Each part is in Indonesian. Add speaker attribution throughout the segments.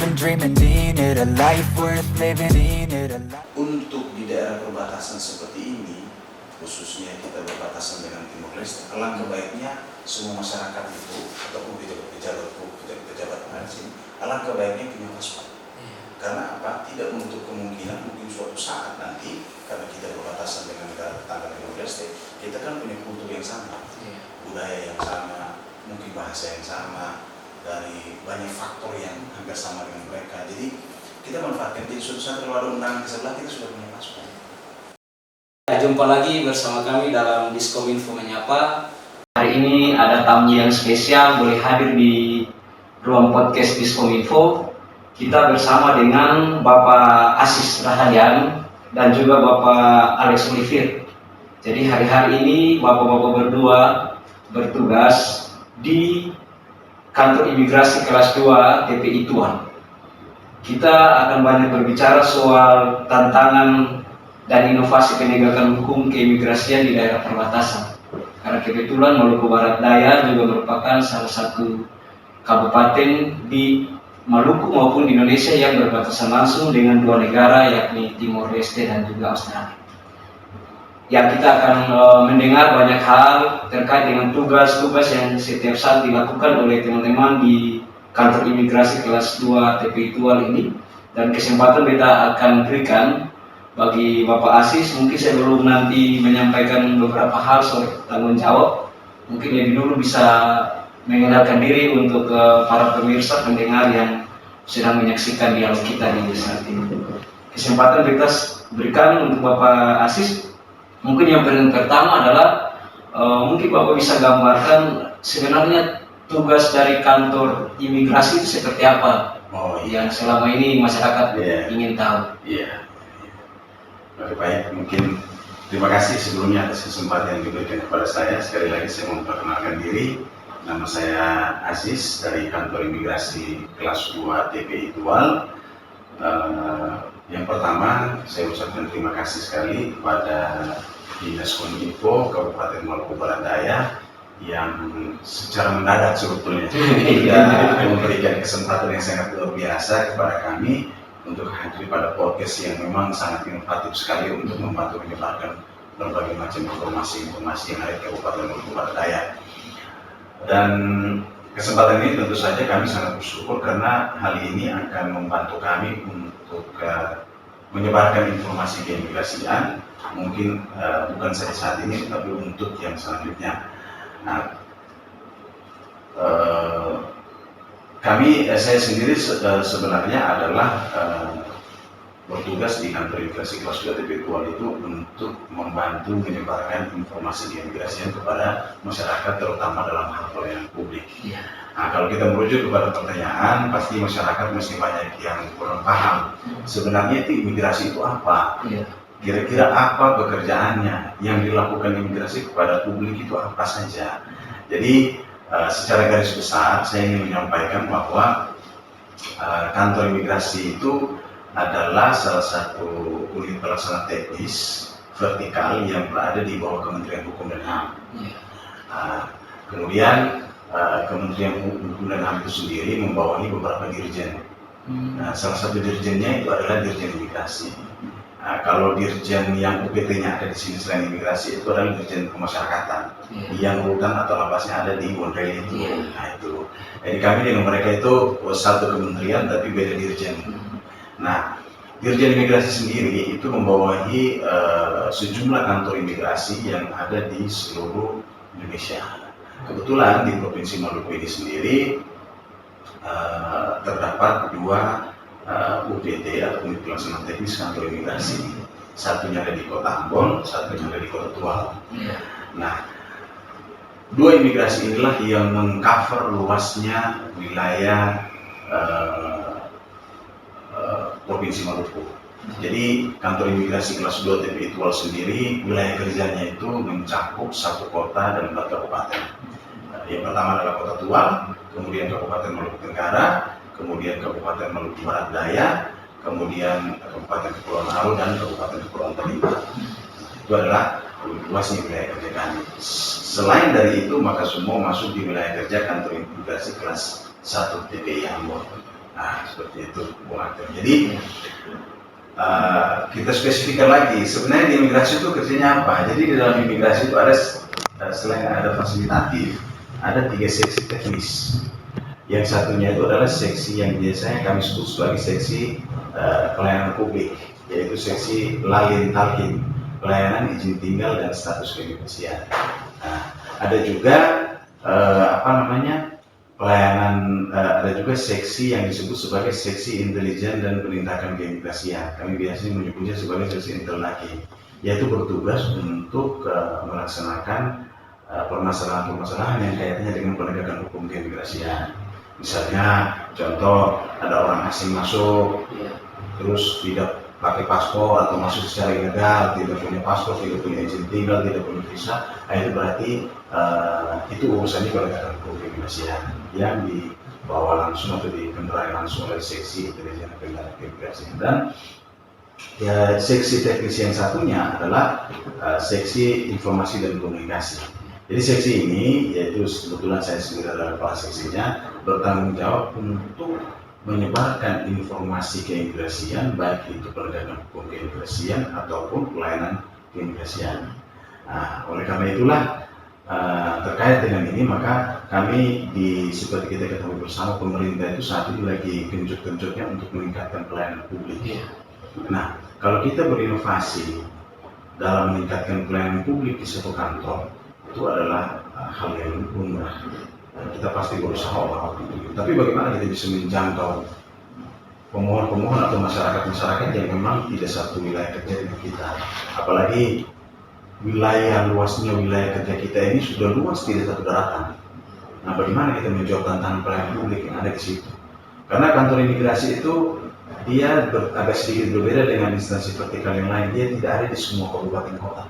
Speaker 1: been dreaming, need it, a life worth living, need it, a life.
Speaker 2: Untuk di daerah perbatasan seperti ini, khususnya kita berbatasan dengan Timor Leste, alangkah baiknya semua masyarakat itu ataupun pejabat sini, alangkah baiknya punya paspor. Karena apa? Tidak menutup kemungkinan mungkin suatu saat nanti karena kita berbatasan dengan negara tetangga Timor Leste, kita kan punya kultur yang sama, budaya yang sama, mungkin bahasa yang sama, dari banyak faktor yang hampir sama dengan mereka. Jadi kita manfaatkan. Jadi suatu saat kalau ada undangan ke sebelah, kita sudah punya paspor.
Speaker 3: Jumpa lagi bersama kami dalam Diskominfo Menyapa. Hari ini ada tamu yang spesial boleh hadir di ruang podcast Diskominfo. Kita bersama dengan Bapak Aziz Rahadian dan juga Bapak Alex Olivier. Jadi hari-hari ini Bapak-Bapak berdua bertugas di kantor imigrasi kelas 2 TPI Tuan. Kita akan banyak berbicara soal tantangan dan inovasi penegakan hukum keimigrasian di daerah perbatasan. Karena kebetulan Maluku Barat Daya juga merupakan salah satu kabupaten di Maluku maupun di Indonesia yang berbatasan langsung dengan dua negara, yakni Timor Leste dan juga Australia. Yang kita akan mendengar banyak hal terkait dengan tugas-tugas yang setiap saat dilakukan oleh teman-teman di kantor imigrasi kelas 2 TPI Tual ini. Dan kesempatan kita akan berikan bagi Bapak Aziz, mungkin sebelum nanti menyampaikan beberapa hal soal tanggung jawab, mungkin lebih dulu bisa mengenalkan diri untuk para pemirsa pendengar yang sedang menyaksikan dialog kita di saat ini. Kesempatan kita berikan untuk Bapak Aziz. Mungkin yang pertama adalah mungkin Bapak bisa gambarkan sebenarnya tugas dari kantor imigrasi itu seperti apa yang selama ini masyarakat ingin tahu.
Speaker 2: Iya. Baik, mungkin terima kasih sebelumnya atas kesempatan yang diberikan kepada saya. Sekali lagi saya memperkenalkan diri. Nama saya Aziz dari kantor imigrasi kelas 2 TPI Tual. Yang pertama saya ucapkan terima kasih sekali kepada Dinas Kominfo Kabupaten Maluku Barat Daya yang secara mendadak sebetulnya sudah memberikan kesempatan yang sangat luar biasa kepada kami untuk hadir pada podcast yang memang sangat inovatif sekali untuk membantu menyebarkan berbagai macam informasi-informasi yang ada di Kabupaten Maluku Barat Daya. Dan kesempatan ini tentu saja kami sangat bersyukur karena hal ini akan membantu kami untuk menyebarkan informasi keimigrasian, mungkin bukan saja saat ini tapi untuk yang selanjutnya. Nah, saya sendiri sebenarnya adalah bertugas di kantor imigrasi kelas 2 TPI Tual itu untuk membantu menyebarkan informasi keimigrasian kepada masyarakat, terutama dalam hal pelayanan publik. Nah, kalau kita merujuk kepada pertanyaan, pasti masyarakat masih banyak yang kurang paham. Sebenarnya itu imigrasi itu apa? Kira-kira apa pekerjaannya? Yang dilakukan imigrasi kepada publik itu apa saja? Jadi secara garis besar saya ingin menyampaikan bahwa kantor imigrasi itu adalah salah satu unit pelaksana teknis vertikal yang berada di bawah Kementerian Hukum dan HAM. Kemudian Kementerian Hukum dan HAM itu sendiri membawahi beberapa dirjen. Salah satu dirjennya itu adalah Dirjen Imigrasi. Kalau dirjen yang UPT-nya ada di sini selain imigrasi itu adalah Dirjen Pemasyarakatan, yang rutan atau lapasnya ada di Wonrei itu. Nah itu. Jadi kami dengan mereka itu satu kementerian tapi beda dirjen. Nah, Dirjen Imigrasi sendiri itu membawahi sejumlah kantor imigrasi yang ada di seluruh Indonesia. Kebetulan di Provinsi Maluku ini sendiri terdapat dua UPT atau unit pelaksana teknis kantor imigrasi. Satunya ada di Kota Ambon, satunya ada di Kota Tual. Nah, dua imigrasi inilah yang mengcover luasnya wilayah Provinsi Maluku. Jadi kantor imigrasi kelas 2 TPI Tual sendiri wilayah kerjanya itu mencakup satu kota dan 4 kabupaten. Yang pertama adalah Kota Tual, kemudian Kabupaten Maluku Tenggara, kemudian Kabupaten Maluku Barat Daya, kemudian Kabupaten Kepulauan Aru dan Kabupaten Kepulauan Tarimba. Itu adalah luasnya wilayah kerja kami. Selain dari itu, maka semua masuk di wilayah kerja kantor imigrasi kelas 1 TPI Ambon. Nah, seperti itu, Bung Arthur. Jadi kita spesifikkan lagi, sebenarnya di imigrasi itu kerjanya apa? Jadi di dalam imigrasi itu ada selain ada fasilitatif, ada 3 seksi teknis. Yang satunya itu adalah seksi yang biasanya kami sebut sebagai seksi pelayanan publik, yaitu seksi lalin talkin, pelayanan izin tinggal dan status keimigrasian. Nah, ada juga pelayanan, ada juga seksi yang disebut sebagai seksi intelijen dan penindakan keimigrasian. Kami biasanya menyebutnya sebagai seksi intelnaki, yaitu bertugas untuk melaksanakan permasalahan-permasalahan yang kaitannya dengan penegakan hukum keimigrasian. Misalnya, contoh ada orang asing masuk, terus tidak pakai paspor atau masuk secara ilegal, tidak punya paspor, tidak punya izin tinggal, tidak punya visa, itu berarti itu urusannya penegakan hukum keimigrasian yang dibawa langsung atau dikendarai langsung oleh seksi intelijen dan penindakan keimigrasian. Dan ya, seksi teknis yang satunya adalah seksi informasi dan komunikasi. Jadi seksi ini, yaitu kebetulan saya sendiri adalah kepala seksinya, bertanggung jawab untuk menyebarkan informasi keimigrasian, baik itu penegakan hukum keimigrasian ataupun pelayanan keimigrasian. Nah, oleh karena itulah terkait dengan ini, maka kami seperti kita ketahui bersama, pemerintah itu saat ini lagi genjot-genjotnya untuk meningkatkan pelayanan publik. Nah, kalau kita berinovasi dalam meningkatkan pelayanan publik di satu kantor, itu adalah hal yang lumrah. Kita pasti berusaha untuk itu. Tapi bagaimana kita bisa menjangkau pemohon-pemohon atau masyarakat-masyarakat yang memang tidak satu wilayah kerja dengan kita. Apalagi luasnya wilayah kerja kita ini sudah luas, tidak satu daratan. Nah, bagaimana kita menjawab tantangan pelayanan publik yang ada di situ? Karena kantor imigrasi itu dia agak sedikit berbeda dengan instansi vertikal yang lain. Dia tidak ada di semua kabupaten kota.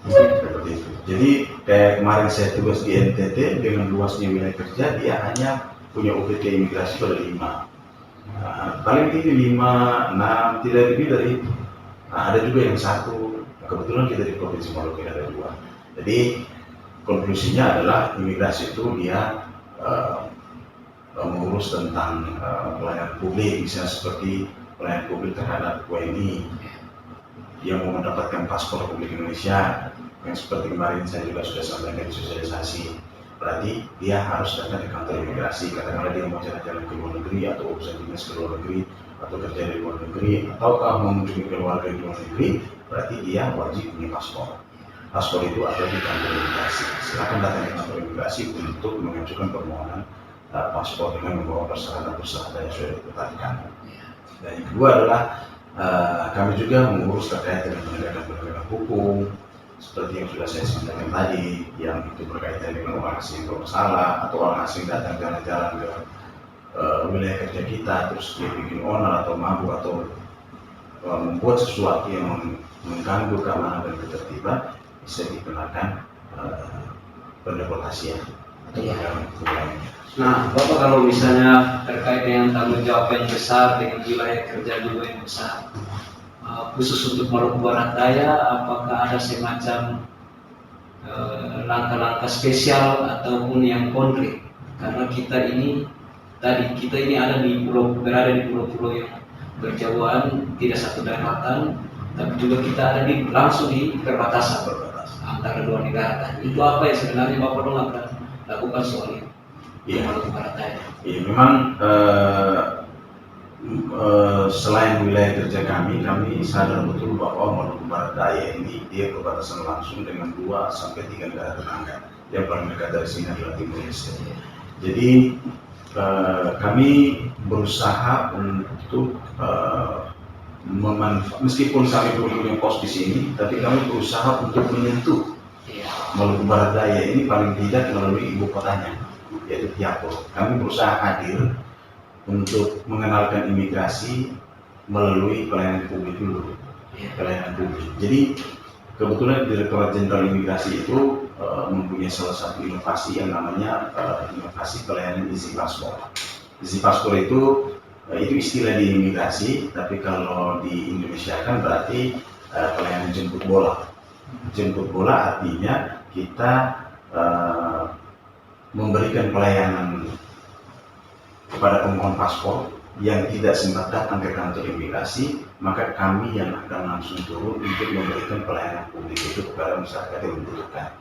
Speaker 2: Seperti itu. Jadi kayak kemarin saya tugas di NTT dengan luasnya wilayah kerja, dia hanya punya UPT imigrasi pada 5. Paling tinggi 5, 6, tidak lebih dari itu. Ada juga yang 1. Kebetulan kita di Provinsi Maluku ada 2. Jadi konklusinya adalah imigrasi itu dia mengurus tentang pelayanan publik, misalnya seperti pelayanan publik terhadap WNI yang mau mendapatkan paspor Republik Indonesia, yang seperti kemarin saya juga sudah sampaikan di sosialisasi. Berarti dia harus datang di kantor imigrasi, katakanlah dia mau jalan-jalan ke luar negeri atau urusan dinas ke luar negeri atau kerja di luar negeri, ataukah mengunjungi keluarga di luar negeri, berarti dia wajib punya paspor. Paspor itu ada di kantor imigrasi. Silakan datang di kantor imigrasi untuk mengajukan permohonan paspor dengan membawa persyaratan-persyaratan yang sudah ditetapkan. Dan yang kedua adalah kami juga mengurus terkait dengan penegakan hukum, seperti yang sudah saya sampaikan tadi, yang itu berkaitan dengan orang asing bermasalah atau orang asing datang jalan-jalan ke wilayah kerja kita, terus dia bikin onar atau mabuk atau membuat sesuatu yang mengganggu keamanan dan ketertiban, bisa dikenakan pendeportasian atau penegakan hukum lainnya.
Speaker 3: Nah, Bapak kalau misalnya terkait dengan tanggung jawab yang besar dengan wilayah kerja juga yang besar, khusus untuk Maluku Barat Daya, apakah ada semacam langkah-langkah spesial ataupun yang konkret? Karena kita ini ada berada di pulau-pulau yang berjauhan, tidak satu daratan, tapi juga kita ada langsung di perbatasan antara dua negara. Itu apa yang sebenarnya Bapak akan lakukan soal ini? Maluku Barat Daya.
Speaker 2: Iya, memang selain wilayah kerja kami sadar betul bahwa Maluku Barat Daya ini dia perbatasan langsung dengan 2 sampai 3 negara tetangga. Yang paling dekat dari sini adalah Timor Leste. Jadi kami berusaha untuk meskipun kami punya pos di sini, tapi kami berusaha untuk menyentuh Maluku Barat Daya ini paling tidak melalui ibu kotanya, yaitu Tiapolo. Kami berusaha hadir untuk mengenalkan imigrasi melalui pelayanan publik dulu. Pelayanan publik. Jadi kebetulan Direktorat Jenderal Imigrasi itu mempunyai salah satu inovasi yang namanya inovasi pelayanan izin paspor. Izin paspor itu istilah di imigrasi, tapi kalau di Indonesia kan berarti pelayanan jemput bola. Jemput bola artinya kita memberikan pelayanan kepada pemohon paspor yang tidak sempat datang ke kantor imigrasi, maka kami yang akan langsung turun untuk memberikan pelayanan publik itu kepada masyarakat yang membutuhkan.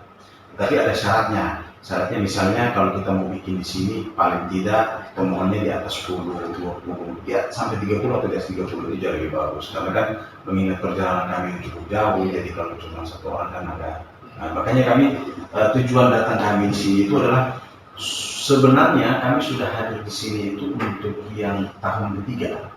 Speaker 2: Tapi ada syaratnya. Syaratnya misalnya kalau kita mau bikin di sini paling tidak pemohonnya di atas 10, 20, ya sampai 30 atau di atas 30 itu jauh lebih bagus. Karena kan mengingat perjalanan kami yang cukup jauh, jadi kalau cuma satu orang kan agak. Nah, makanya kami tujuan datang kami di sini itu adalah sebenarnya kami sudah hadir di sini itu untuk yang tahun ketiga.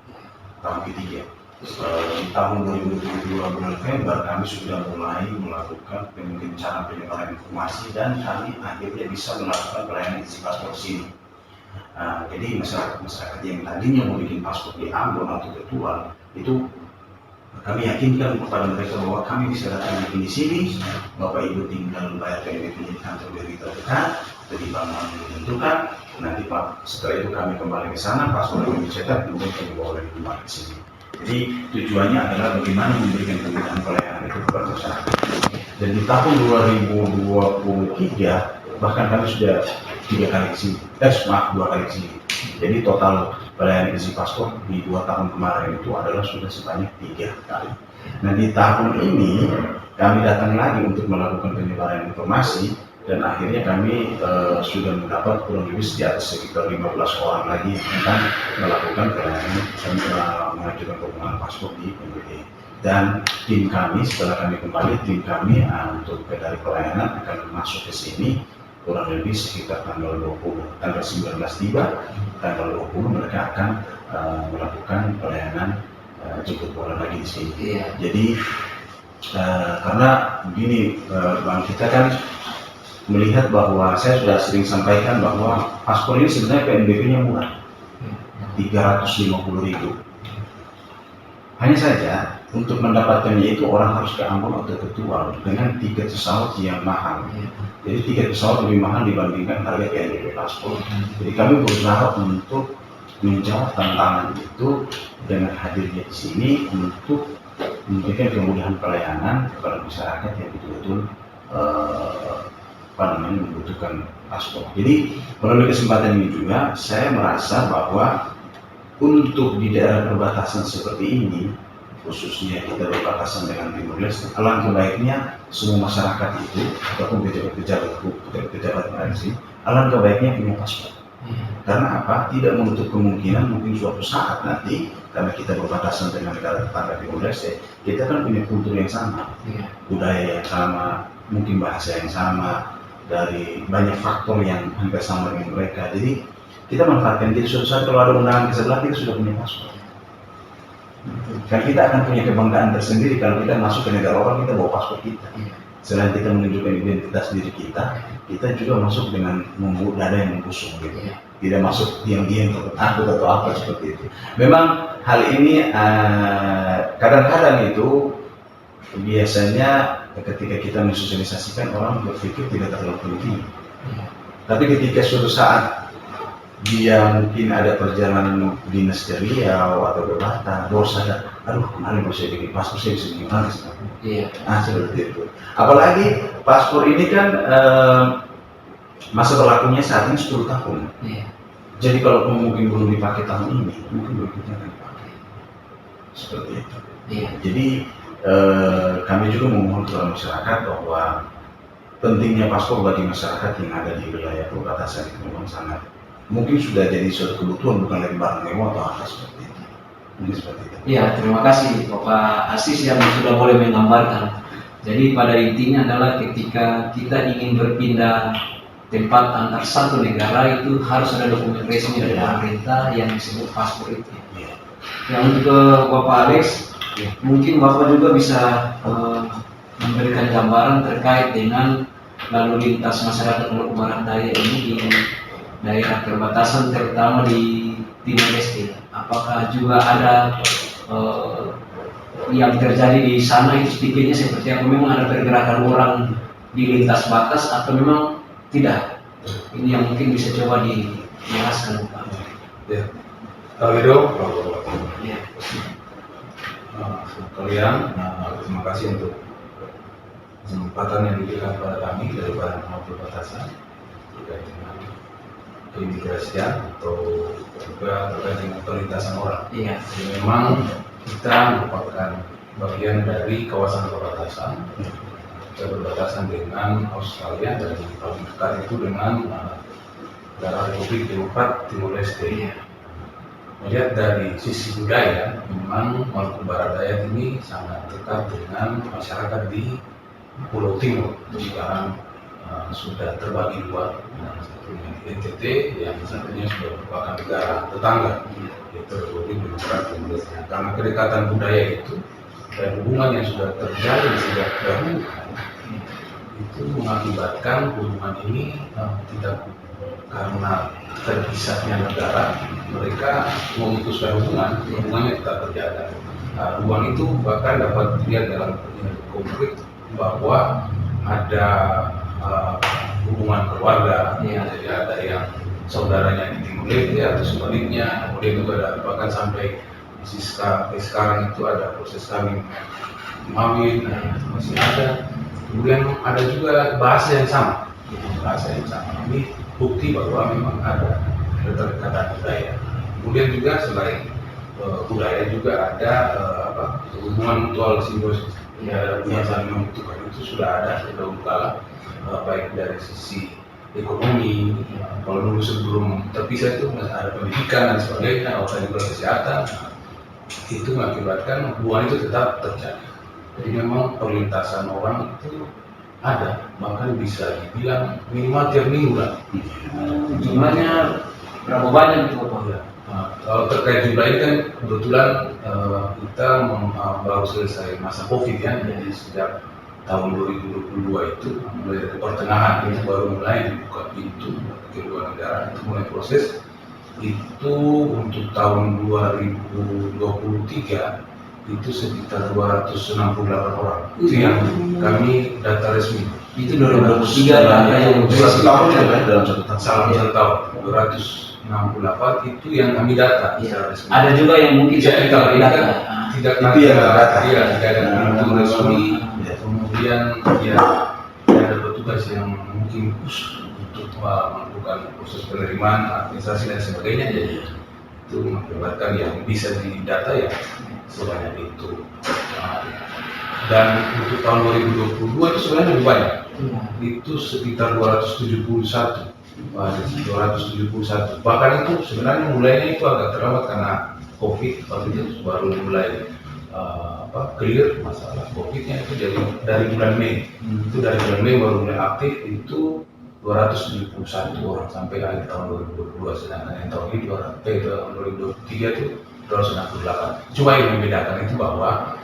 Speaker 2: Di tahun 2022 bulan November kami sudah mulai melakukan pengencaraan penyebaran informasi dan kami akhirnya bisa melakukan pelayanan isi paspor di sini. Jadi masyarakat yang tadinya mau bikin paspor di Ambon atau virtual itu kami yakinkan kepada mereka bahwa kami bisa datang bikin di sini. Bapak Ibu tinggal bayar PNBP di kantor BRI terdekat, jadi bangunan ditentukan. Nanti Pak, setelah itu kami kembali ke sana, paspor yang dicetak kemudian kami bawa lagi kembali ke sini. Jadi tujuannya adalah bagaimana memberikan kemudahan pelayanan itu kepada masyarakat. Dan di tahun 2023 bahkan kami sudah 2 kali ke sini. Jadi total pelayanan isi paspor di 2 tahun kemarin itu adalah sudah sebanyak 3 kali. Nah di tahun ini kami datang lagi untuk melakukan penyebaran informasi dan akhirnya kami sudah mendapat kurang lebih di atas sekitar 15 orang lagi yang akan melakukan pelayanan mengajukan permohonan paspor di PNBP. Dan tim kami setelah kami kembali, tim kami untuk dari pelayanan akan masuk ke sini kurang lebih sekitar tanggal 20, tanggal 19 tiba, tanggal 20 mereka akan melakukan pelayanan jemput bola lagi di sini. Jadi karena begini Bang, kita kan melihat bahwa saya sudah sering sampaikan bahwa paspor ini sebenarnya PNBP-nya murah, 350.000. Hanya saja untuk mendapatkannya itu orang harus ke Ambon atau ke Tual dengan tiket pesawat yang mahal. Jadi tiket pesawat lebih mahal dibandingkan harga PNBP paspor. Jadi kami berusaha untuk menjawab tantangan itu dengan hadirnya di sini untuk memberikan kemudahan pelayanan kepada masyarakat yang betul-betul membutuhkan paspor. Jadi melalui kesempatan ini juga saya merasa bahwa untuk di daerah perbatasan seperti ini, khususnya kita berbatasan dengan Timur Leste, alangkah baiknya semua masyarakat itu ataupun pejabat migrasi, alangkah baiknya punya paspor. Karena apa? Tidak menutup kemungkinan mungkin suatu saat nanti karena kita berbatasan dengan negara tetangga Timur Leste, kita kan punya kultur yang sama, budaya yang sama, mungkin bahasa yang sama, dari banyak faktor yang hampir sama dengan mereka. Jadi kita manfaatkan. Jadi suatu saat kalau ada undangan ke sebelah kita sudah punya paspor. Kan kita akan punya kebanggaan tersendiri kalau kita masuk ke negara orang, kita bawa paspor kita. Selain kita menunjukkan identitas diri kita juga masuk dengan dada yang membusung gitu. Tidak masuk diam-diam takut atau apa seperti itu. Memang hal ini kadang-kadang itu biasanya ketika kita mensosialisasikan orang berpikir tidak terlalu penting. Tapi ketika suatu saat dia mungkin ada perjalanan dinas ke Riau atau ke Batam, baru sadar, aduh kemarin baru saya bikin paspor, saya bisa bikin mana seperti itu. Apalagi paspor ini kan masa berlakunya saat ini 10 tahun. Jadi kalau mungkin belum dipakai tahun ini, mungkin berikutnya akan dipakai. Seperti itu. Jadi kami juga memohon kepada masyarakat bahwa pentingnya paspor bagi masyarakat yang ada di wilayah perbatasan itu memang sangat mungkin sudah jadi suatu kebutuhan, bukan lagi barang mewah atau apa seperti itu. Mungkin seperti itu.
Speaker 3: Ya, terima kasih Bapak Asis yang sudah boleh menggambarkan. Jadi pada intinya adalah ketika kita ingin berpindah tempat antar satu negara itu harus ada dokumen resmi dari pemerintah yang disebut paspor itu. Ya, untuk Bapak Alex, mungkin Bapak juga bisa memberikan gambaran terkait dengan lalu lintas masyarakat Maluku Barat Daya ini di daerah perbatasan terutama di Timor Leste. Apakah juga ada yang terjadi di sana itu tipenya seperti apa? Memang ada pergerakan orang di lintas batas atau memang tidak? Ini yang mungkin bisa coba dijelaskan Pak.
Speaker 4: Ya, kalau gitu, kalian, terima kasih untuk kesempatan yang diberikan kepada kami dari Badan Perbatasan terkait dengan keimigrasian atau juga terkait dengan perlintasan orang.
Speaker 3: Iya.
Speaker 4: Jadi memang kita merupakan bagian dari kawasan perbatasan. Kita berbatasan dengan Australia dan paling dekat itu dengan negara Republik Demokrat Timor Leste.
Speaker 3: Iya.
Speaker 4: Melihat dari sisi budaya, memang Maluku Barat Daya ini sangat dekat dengan masyarakat di Pulau Timur. Sekarang sudah terbagi dua, yang satunya di NTT, yang satunya sudah merupakan negara tetangga, yaitu Republik Demokrat Timor Leste. Karena kedekatan budaya itu dan hubungan yang sudah terjalin sejak dahulu, itu mengakibatkan hubungan ini tidak karena terpisahnya negara, mereka memutuskan hubungannya tetap terjaga. Hubungan itu bahkan dapat dilihat dalam konflik bahwa ada hubungan keluarga, jadi ada yang saudaranya di Timur Leste atau sebaliknya, kemudian juga ada bahkan sampai sekarang itu ada proses kawin masih ada. Kemudian ada juga bahasa yang sama, ini bukti bahwa memang ada keterikatan budaya. Kemudian juga selain budaya juga ada hubungan mutual simbiosis, yang saling membutuhkan, itu sudah ada dahulu kala, baik dari sisi ekonomi, kalau dulu sebelum terpisah itu ada pendidikan dan sebagainya, atau juga kesehatan, itu mengakibatkan hubungan itu tetap terjadi. Jadi memang perlintasan orang itu ada, bahkan bisa dibilang minimal tiap minggu lah.
Speaker 3: Jumlahnya berapa banyak itu Pak?
Speaker 4: Ya. Kalau terkait jumlah ini kan kebetulan kita baru selesai masa COVID ya, jadi sejak tahun 2022 itu mulai dari pertengahan itu baru mulai dibuka pintu kedua negara itu mulai proses. Itu untuk tahun 2023 itu sekitar 268 orang. Itu yang kami data resmi.
Speaker 3: Itu 2023 angka yang
Speaker 2: tahun ya dalam satu tahun.
Speaker 4: Salam satu tahun 268 itu yang kami data secara resmi.
Speaker 3: Ada juga yang mungkin
Speaker 4: tidak
Speaker 2: Itu yang terdata.
Speaker 4: Iya, tidak ada pintu resmi. Kemudian ya ada petugas yang mungkin khusus untuk melakukan proses penerimaan administrasi dan sebagainya. Jadi itu mengakibatkan yang bisa didata ya sebanyak itu. Dan untuk tahun 2022 itu sebenarnya lebih banyak. Itu sekitar 271. Bahkan itu sebenarnya mulainya itu agak terlambat karena COVID, waktu itu baru mulai clear masalah COVID-nya itu dari bulan Mei. Itu dari bulan Mei baru mulai aktif itu 271 orang sampai akhir tahun 2022, sedangkan yang tahun ini 2023 itu 268. Cuma yang membedakan itu bahwa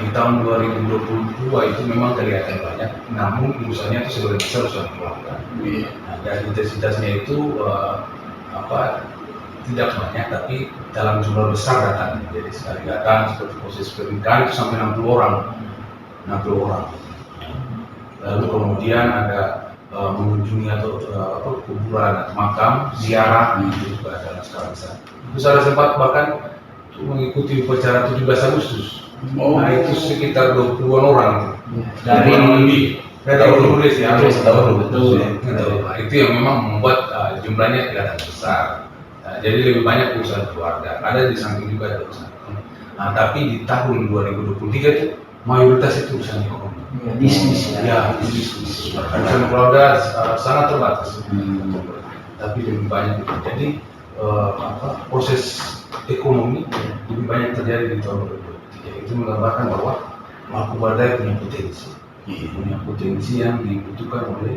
Speaker 4: di tahun 2022 itu memang kelihatan banyak, namun urusannya itu sebagian besar urusan keluarga. Nah, dan intensitasnya itu tidak banyak, tapi dalam jumlah besar datang. Jadi sekali datang seperti proses pernikahan itu sampai 60 orang. Lalu kemudian ada mengunjungi atau kuburan atau makam, ziarah, itu juga ada skala besar. Terus ada sempat bahkan mengikuti upacara 17 Agustus. Nah itu sekitar 20-an orang dari tahun ya. Betul. Nah, itu yang memang membuat jumlahnya kelihatan besar. Nah, jadi lebih banyak urusan keluarga. Ada di samping juga ada urusan. Nah, tapi di tahun 2023 itu mayoritas itu urusan ekonomi.
Speaker 3: Bisnis
Speaker 4: ya. Bisnis. Urusan keluarga sangat terbatas. Tapi lebih banyak itu. Jadi proses ekonomi lebih banyak terjadi di tahun 2023. Itu menggambarkan bahwa Maluku Barat Daya punya potensi yang dibutuhkan oleh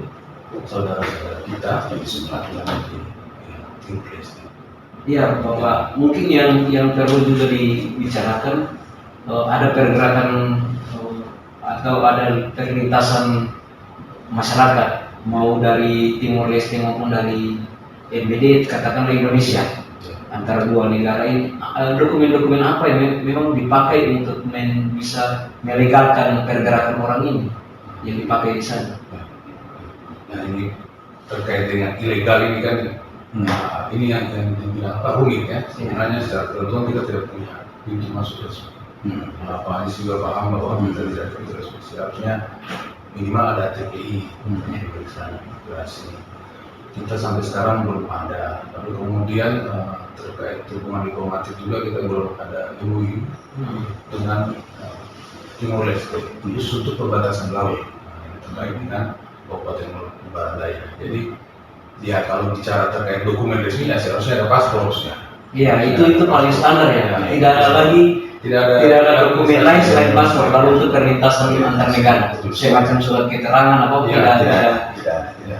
Speaker 4: saudara-saudara kita di sebelah Timor Leste.
Speaker 3: Iya Bapak, mungkin yang perlu juga dibicarakan ada pergerakan atau ada perlintasan masyarakat mau dari Timor Leste maupun dari NBD katakanlah Indonesia. Antara dua negara ini dokumen-dokumen apa yang memang dipakai untuk bisa melegalkan pergerakan orang ini yang dipakai di sana?
Speaker 4: Nah ini terkait dengan ilegal ini kan, ini yang dibilang rumit ya. Sebenarnya secara ketentuan kita tidak punya pintu masuk resmi. Pak Anies juga paham bahwa kita tidak pintu resmi. Seharusnya minimal ada TPI di sana, migrasi. kita sampai sekarang belum ada. Lalu kemudian terkait hubungan diplomatik juga kita belum ada MOU dengan Timor Leste khusus untuk perbatasan laut terkait dengan Kabupaten Maluku Barat Daya. Jadi ya kalau bicara terkait dokumen resminya seharusnya ada paspor harusnya.
Speaker 3: Iya, itu paling standar ya. Tidak ada lagi, tidak ada dokumen lain selain paspor. Lalu untuk perlintasan antar negara, semacam surat keterangan apa tidak ada.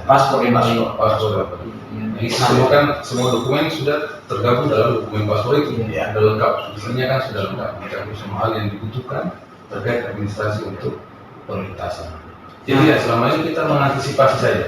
Speaker 3: Paspor yang paling
Speaker 4: paspor. Jadi semua dokumen sudah tergabung dalam dokumen paspor itu.
Speaker 2: Ya.
Speaker 4: Sudah lengkap. Sebenarnya kan sudah lengkap. Mereka semua hal yang dibutuhkan terkait administrasi untuk perlintasan. Jadi ya selama ini kita mengantisipasi saja.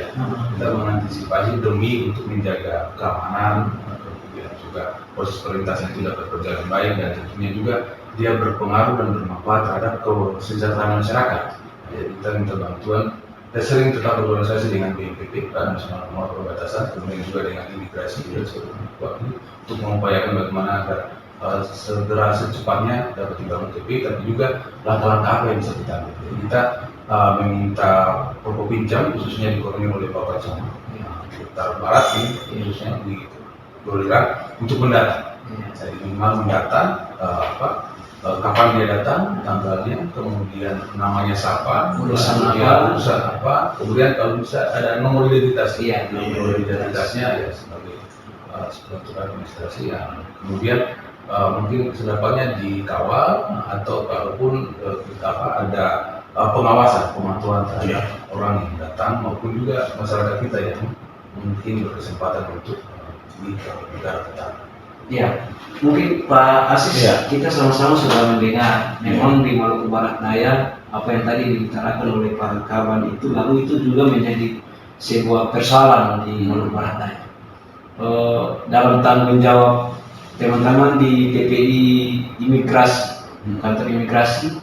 Speaker 4: Kita mengantisipasi demi untuk menjaga keamanan, kemudian juga proses perlintasan itu dapat berjalan baik dan tentunya juga dia berpengaruh dan bermanfaat terhadap kesejahteraan masyarakat. Jadi kita minta bantuan. Kita sering tetap berkoordinasi dengan BNPB, Badan Nasional Pengelola Perbatasan, kemudian juga dengan imigrasi dan sebagainya untuk mengupayakan bagaimana agar segera secepatnya dapat dibangun TP, tapi juga langkah-langkah apa yang bisa kita ambil. Jadi kita meminta Forkopimjam khususnya dikoordinir oleh Bapak Cam Utara Barat ini khususnya di Doliran untuk mendata. Jadi minimal mendata kapan dia datang, tanggalnya, kemudian namanya siapa, urusan apa, kemudian kalau bisa ada nomor identitas, nomor identitasnya ya sebagai struktur administrasi yang kemudian mungkin sedapatnya dikawal atau kalaupun ada pengawasan, pemantauan terhadap orang yang datang maupun juga masyarakat kita yang mungkin berkesempatan untuk di negara tetangga.
Speaker 3: Ya, mungkin Pak Asis kita sama-sama sudah mendengar memang di Maluku Barat Daya apa yang tadi diutarakan oleh para kawan itu, lalu itu juga menjadi sebuah persoalan di Maluku Barat Daya. Dalam tanggung jawab teman-teman di DPI imigrasi, kantor imigrasi.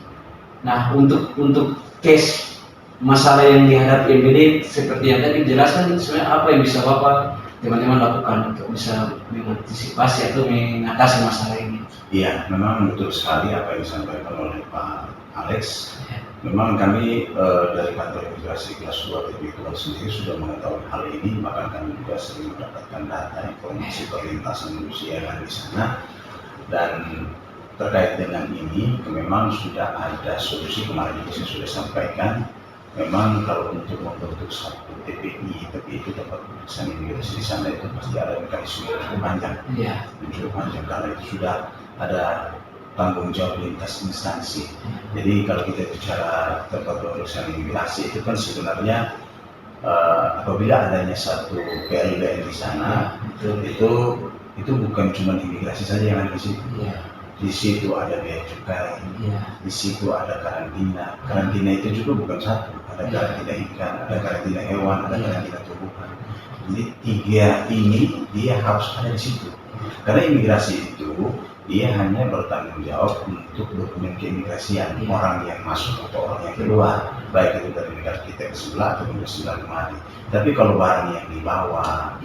Speaker 3: Nah, untuk case masalah yang dihadapi MBD seperti yang tadi dijelaskan, sebenarnya apa yang bisa Bapak teman-teman lakukan untuk bisa mengantisipasi atau mengatasi masalah ini?
Speaker 2: Iya, memang betul sekali apa yang disampaikan oleh Pak Alex. Memang kami dari kantor imigrasi kelas 2 TPI Tuan sendiri sudah mengetahui hal ini, bahkan kami juga sering mendapatkan data informasi perlintasan manusia yang di sana. Dan terkait dengan ini, memang sudah ada solusi kemarin yang saya sudah sampaikan. Memang kalau untuk membentuk satu TPI, tapi itu tempat pemeriksaan imigrasi di sana itu pasti ada mekanisme yang cukup panjang. Cukup panjang karena itu sudah ada tanggung jawab lintas instansi. Jadi kalau kita bicara tempat pemeriksaan imigrasi itu kan sebenarnya apabila adanya satu PLBN di sana, itu bukan cuma imigrasi saja yang ada di situ. Di situ ada bea cukai, di situ ada karantina. Karantina itu juga bukan satu, ada karantina ikan, ada karantina hewan, ada karantina tumbuhan. Jadi tiga ini dia harus ada di situ. Karena imigrasi itu dia hanya bertanggung jawab untuk dokumen keimigrasian orang yang masuk atau orang yang keluar, baik itu dari negara kita ke sebelah atau ke sebelah kemari. Tapi kalau barang yang dibawa,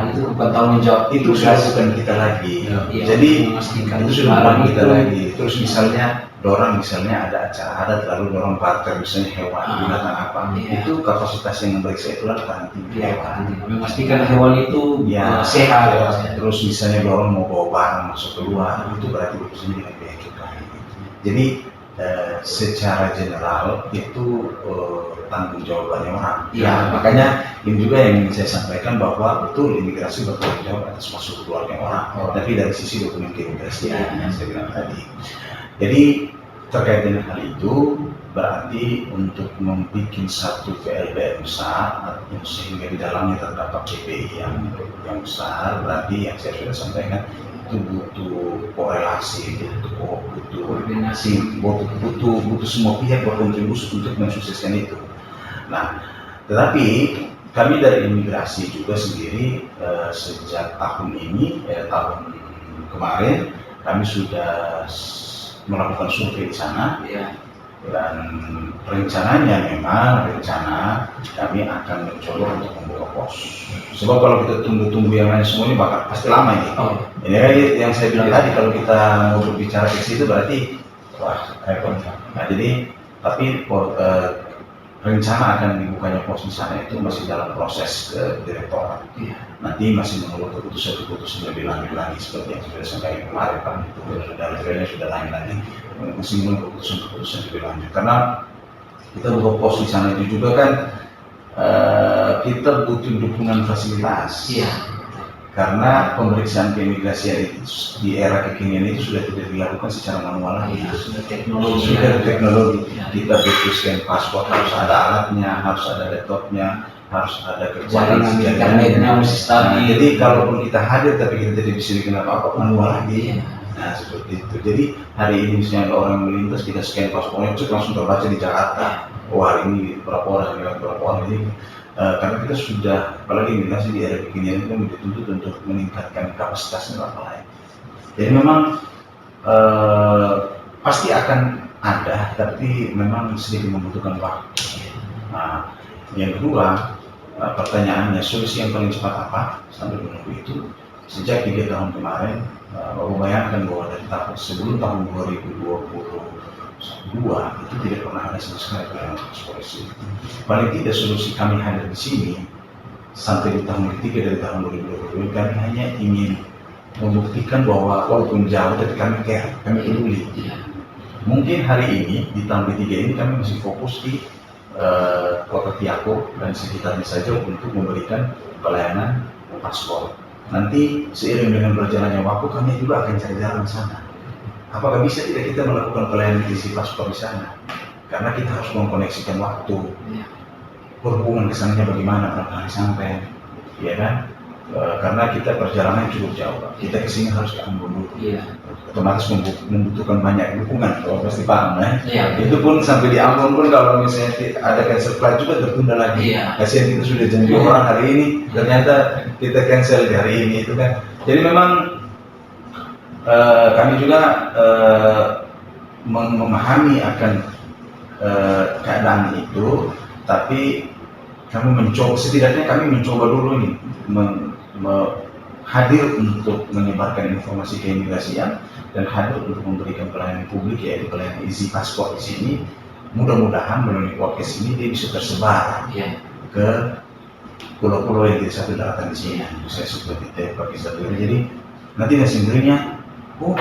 Speaker 3: itu bukan tanggung jawab,
Speaker 2: itu sudah bukan kita lagi. Jadi itu sudah bukan kita lagi. Terus misalnya ada acara adat lalu dorong barter misalnya hewan, binatang apa, itu kapasitas yang memeriksa itulah karantina hewan.
Speaker 3: Memastikan hewan itu sehat.
Speaker 2: Terus misalnya dorong mau bawa barang masuk keluar, itu berarti berurusan dengan bea cukai. Jadi secara general itu tanggung jawabannya orang. Makanya ini juga yang ingin saya sampaikan bahwa betul imigrasi bertanggung jawab atas masuk keluarnya orang, tapi dari sisi dokumen keimigrasian yang saya bilang tadi. Jadi terkait dengan hal itu berarti untuk membuat satu PLBN besar sehingga di dalamnya terdapat CPI yang besar, berarti yang saya sudah sampaikan itu butuh korelasi, butuh koordinasi, butuh semua pihak berkontribusi untuk mensukseskan itu. Nah, tetapi kami dari imigrasi juga sendiri sejak tahun ini, tahun kemarin kami sudah melakukan survei di sana, dan rencananya rencana kami akan mencoba untuk membuka pos. Sebab kalau kita tunggu yang lain semuanya bakal pasti lama ini. Ini kan yang saya bilang tadi, kalau kita mau berbicara ke situ berarti repot. Nah, jadi tapi rencana akan dibukanya pos di sana itu masih dalam proses direktorat. Nanti masih menunggu keputusan lebih lanjut lagi seperti yang sudah sampaikan kemarin Pak. Itu sudah levelnya sudah lain lagi, masih menunggu keputusan lebih lanjut. Karena kita buka pos di sana itu juga kan kita butuh dukungan fasilitas. Karena pemeriksaan keimigrasian itu di era kekinian itu sudah tidak dilakukan secara manual lagi.
Speaker 3: Sudah teknologi.
Speaker 2: Kita butuh scan paspor, harus ada alatnya, harus ada laptopnya, harus ada
Speaker 3: jaringan internetnya mesti stabil.
Speaker 2: Jadi kalaupun kita hadir tapi kita tidak bisa bikin apa-apa manual lagi. Nah seperti itu. Jadi hari ini misalnya ada orang yang melintas, kita scan paspornya itu langsung terbaca di Jakarta. Oh hari ini berapa orang ini. Karena kita sudah, apalagi imigrasi di era kekinian itu dituntut untuk meningkatkan kapasitasnya dan lain. Jadi memang pasti akan ada, tapi memang sedikit membutuhkan waktu. Nah, yang kedua, pertanyaannya solusi yang paling cepat apa sambil menunggu itu? Sejak 3 tahun kemarin, Bapak bayangkan bahwa dari tahun sebelum tahun 2022 itu tidak pernah ada sama sekali pelayanan polisi. Paling tidak solusi kami hadir di sini sampai di tahun ketiga dari tahun 2022 kami hanya ingin membuktikan bahwa walaupun jauh tapi kami care, kami peduli. Mungkin hari ini di tahun ketiga ini kami masih fokus di Kota Tiako dan sekitarnya saja untuk memberikan pelayanan paspor. Nanti seiring dengan berjalannya waktu kami juga akan cari jalan sana. Apakah bisa tidak kita melakukan pelayanan isi paspor di sana? Karena kita harus mengkoneksikan waktu. Berhubungan kesannya bagaimana berapa hari sampai, ya kan? Karena kita perjalanan cukup jauh. Kita kesini harus ke Ambon dulu. Otomatis membutuhkan banyak dukungan. Kalau pasti paham ya. Itu pun sampai di Ambon pun kalau misalnya ada cancel flight juga tertunda lagi. Kasihan kita sudah janji orang hari ini, ternyata kita cancel di hari ini itu kan. Jadi memang kami juga memahami akan keadaan itu, tapi kami mencoba, setidaknya kami mencoba dulu nih hadir untuk menyebarkan informasi keimigrasian dan hadir untuk memberikan pelayanan publik, yaitu pelayanan isi paspor di sini. Mudah-mudahan melalui podcast ini dia bisa tersebar ke pulau-pulau yang tidak satu daratan di sini, misalnya seperti Pakistan. Jadi nanti sendirinya, oh